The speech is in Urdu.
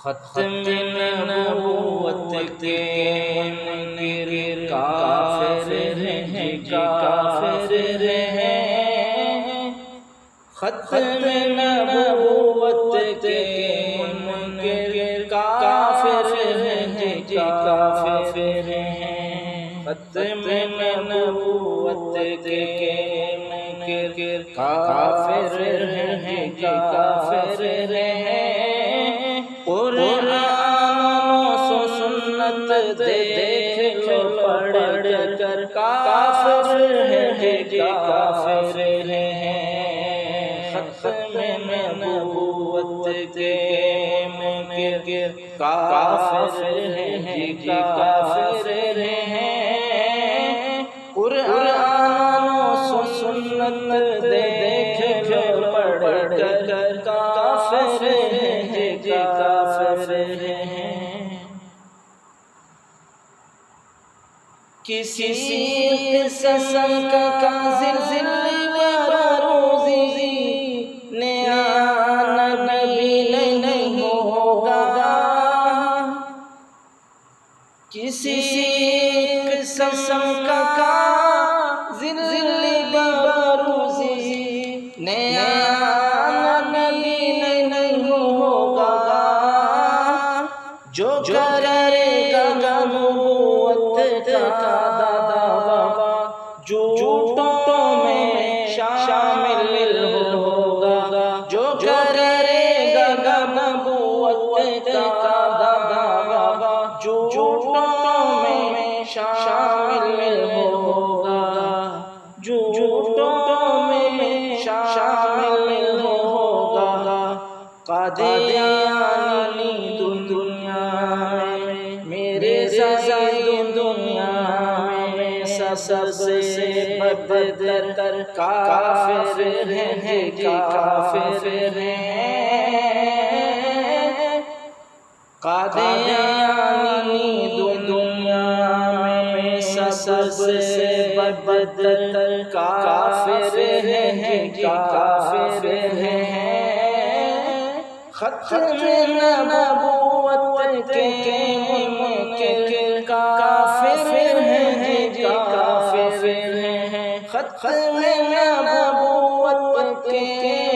ختم نبوت کے منکر کافر ہیں، کافر ہیں۔ ختم نبوت کے منکر کافر ہیں، کافر ہیں۔ ختم نبوت کے منکر کافر ہیں، کافر ہیں۔ قرآن و سنت دیکھ لو پڑھ کر کافر ہیں، کافر ہیں۔ ختم نبوت کے منکر کافر ہیں، کافر ہیں۔ قرآن و سنت دیکھ لو پڑھ کر کافر ہیں، کافر ہیں۔ کسی قسم کا زلزلہ بروزی نیا نبی نہیں ہوگا، کسی قسم کا زلزلہ بروزی نیا نبی نہیں ہوگا، جو کرے گا نبوت کا دعویٰ جھوٹوں میں شامل ہوگا، جو کرے گا نبوت کا دعویٰ جھوٹوں میں شامل ہوگا، جھوٹوں میں شامل ہوگا۔ قادیانی دنیا میں میرے زائد دنیا میں سب سے بدتر کافر ہیں، کافر ہیں۔ قادیانی دنیا میں سب سے بدتر کافر ہیں، کافر ہیں۔ ختم نبوت کے منکر کافر ہیں، کافر ہیں۔ ختم نبوت کے